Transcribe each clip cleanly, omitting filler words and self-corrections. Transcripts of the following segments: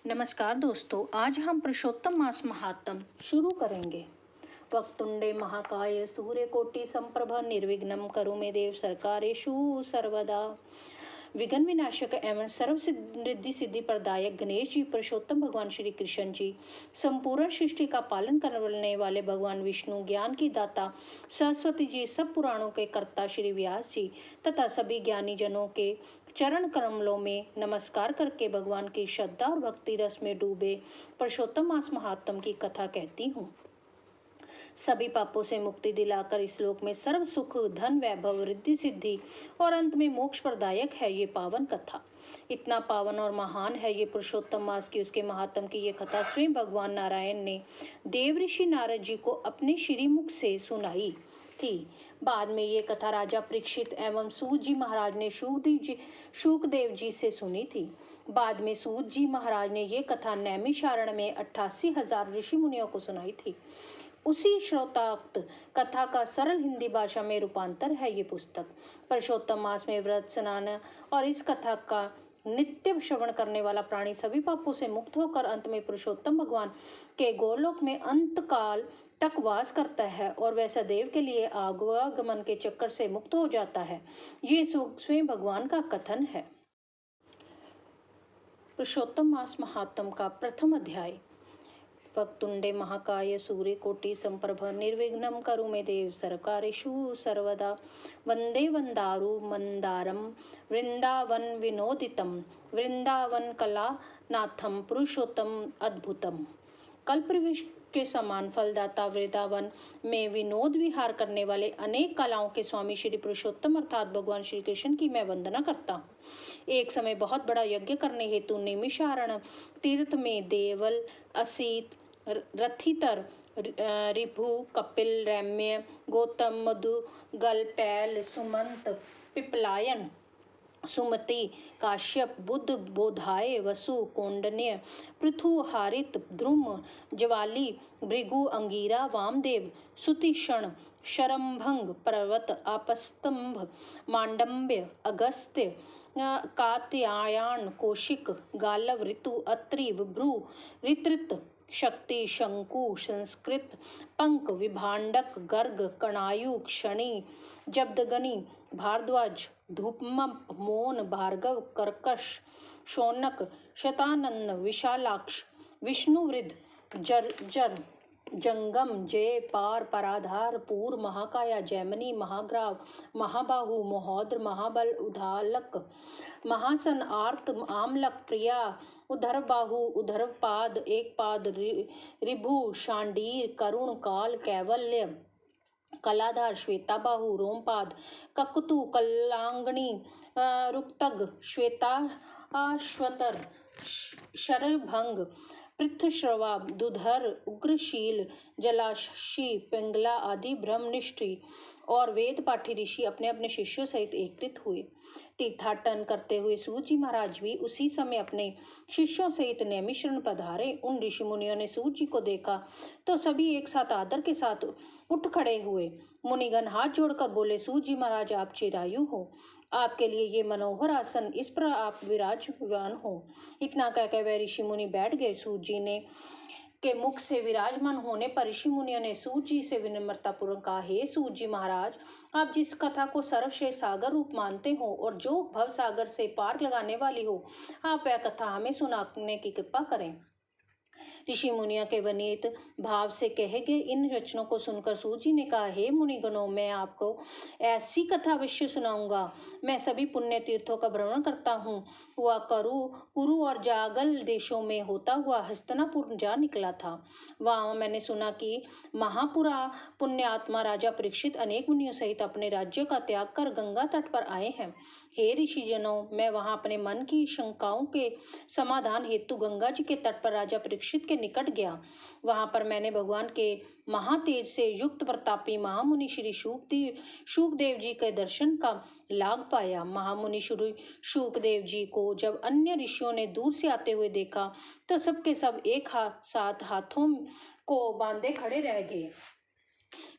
नमस्कार दोस्तों, आज हम पुरुषोत्तम मास महात्म शुरू करेंगे। वक्रतुंडे महाकाय सूर्यकोटि संप्रभ निर्विघ्नं करो मे देव सरकारेषु सर्वदा। विघ्न विनाशक एवं सर्व रिद्धि सिद्धि प्रदायक गणेश जी, पुरुषोत्तम भगवान श्री कृष्ण जी, संपूर्ण सृष्टि का पालन करने वाले भगवान विष्णु, ज्ञान की दाता सरस्वती जी, सब पुराणों के कर्ता श्री व्यास जी तथा सभी ज्ञानी जनों के चरण कमलों में नमस्कार करके भगवान की श्रद्धा और भक्ति रस में डूबे पुरुषोत्तम मास महात्म की कथा कहती हूँ। सभी पापों से मुक्ति दिलाकर इस लोक में सर्व सुख, धन, वैभव, रिद्धि सिद्धि और अंत में मोक्ष प्रदायक है ये पावन कथा। इतना पावन और महान है ये पुरुषोत्तम मास की उसके महात्म की ये कथा स्वयं भगवान नारायण ने देव ऋषि नारद जी को अपने श्रीमुख से सुनाई थी। बाद में ये कथा राजा परीक्षित एवं सूत जी महाराज ने शुकदेव जी से सुनी थी। बाद में सूत जी महाराज ने ये कथा नैमिषारण्य में 88,000 ऋषि मुनियों को सुनाई थी। उसी श्रोताक्त कथा का सरल हिंदी भाषा में रूपांतर है ये पुस्तक। पुरुषोत्तम मास में व्रत, स्नान और इस कथा का नित्य श्रवण करने वाला प्राणी सभी पापों से मुक्त होकर अंत में पुरुषोत्तम भगवान के गोलोक में अंत काल तक वास करता है और वह सदैव के लिए आगमन के चक्कर से मुक्त हो जाता है। ये स्वयं भगवान का कथन है। पुरुषोत्तम मास महात्म का प्रथम अध्याय। वक्रतुंडे महाकाय सूर्यकोटि संप्रभ निर्विघ्नं करो मे देव सरकारेषु सर्वदा। वंदे वंदारु मंदारम वृंदावन विनोदितम वृंदावन कलानाथम पुरुषोत्तम अद्भुतम। कल्पवृक्ष के समान फलदाता वृंदावन में विनोद विहार करने वाले अनेक कलाओं के स्वामी श्री पुरुषोत्तम अर्थात भगवान श्री कृष्ण की मैं वंदना करता हूँ। एक समय बहुत बड़ा यज्ञ करने हेतु नैमिषारण्य तीर्थ में देवल, असित, रथितर, रिभु, कपिल, रम्य, गौतम, मधु, गल, पैल, सुमंत, पिपलायन, सुमति, काश्यप, बुद्ध, बोधाय, वसु, कौंडन्य, पृथु, हारित, ध्रुम, ज्वाली, भृगु, अंगीरा, वामदेव, सुतिषण, शरंभंग, पर्वत, आपस्तंभ, मांडव्य, अगस्त्य, कात्यायन, कौशिक, गालव, ऋतु, अत्रि, विभ्रू, ऋत्रित, शक्ति, शंकु, संस्कृत, पंक, विभांडक, गर्ग, कणायु, क्षणी, जब्दगनी, भारद्वाज, धूपमप, मोन, भार्गव, कर्कश, शौनक, शतानंद, विशालाक्ष, विष्णुवृद्ध, जर्जर, जंगम, जय, पार, पराधार, पूर, महाकाया, जैमिनी, महाग्राव, महाबाहु, महोद्र, महाबल, उदालक, महासन, आर्त, आमलक, प्रिया, उधरबाहु, उधरपाद, एकपाद, रिभु, शांडीर, करुण, काल, कैवल्य, कलाधार, श्वेताबाहु, रोमपाद, ककुतु, कलांगणी, रुक्तग, श्वेताश्वतर, शरभंग, पृथुश्रवा, दुधर, उग्रशील, जलाशी, पिंगला आदि ब्रह्मनिष्ठी और वेद पाठी ऋषि अपने अपने शिष्यों सहित एकत्रित हुए। तीर्थाटन करते हुए सूत जी महाराज भी उसी समय अपने शिष्यों सहित नैमिषारण्य पधारे। उन ऋषि मुनियों ने सूत जी को देखा तो सभी एक साथ आदर के साथ उठ खड़े हुए। मुनिगण हाथ जोड़कर बोले, सूत जी महाराज आप चिरायु हो, आपके लिए ये मनोहर आसन, इस पर आप विराजमान हो। इतना कहकर वह ऋषि मुनि बैठ गए। सूत जी ने के मुख से विराजमान होने पर ऋषि मुनियों ने सूत जी से विनम्रतापूर्वक कहा, हे सूत जी महाराज, आप जिस कथा को सर्वश्रेष्ठ सागर रूप मानते हो और जो भव सागर से पार लगाने वाली हो, आप वह कथा हमें सुनाने की कृपा करें। ऋषि मुनियों के विनीत भाव से कहे गए इन वचनों को सुनकर सूत जी ने कहा, हे मुनिगणों, मैं आपको ऐसी कथा अवश्य सुनाऊंगा। मैं सभी पुण्य तीर्थों का भ्रमण करता हूँ। वह कुरु और जागल देशों में होता हुआ हस्तिनापुर जा निकला था। वहाँ मैंने सुना कि महापुरा पुण्यात्मा राजा परीक्षित अनेक मुनियों सहित अपने राज्य का त्याग कर गंगा तट पर आए हैं। हे ऋषिजनों, मैं वहां अपने मन की शंकाओं के समाधान हेतु गंगा जी के तट पर राजा परीक्षित के निकट गया। वहां पर मैंने भगवान के महातेज से युक्त प्रतापी महामुनि श्री शुकदेव जी के दर्शन का लाभ पाया। महामुनि श्री शुकदेव जी को जब अन्य ऋषियों ने दूर से आते हुए देखा तो सबके सब एक साथ हाथों को बांधे खड़े रह गए।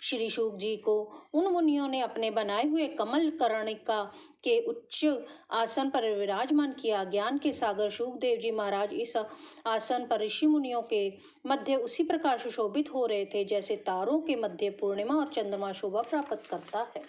श्री शुक जी को उन मुनियों ने अपने बनाए हुए कमल कर्णिका के उच्च आसन पर विराजमान किया। ज्ञान के सागर शुकदेव जी महाराज इस आसन पर ऋषि मुनियों के मध्य उसी प्रकार सुशोभित हो रहे थे जैसे तारों के मध्य पूर्णिमा और चंद्रमा शोभा प्राप्त करता है।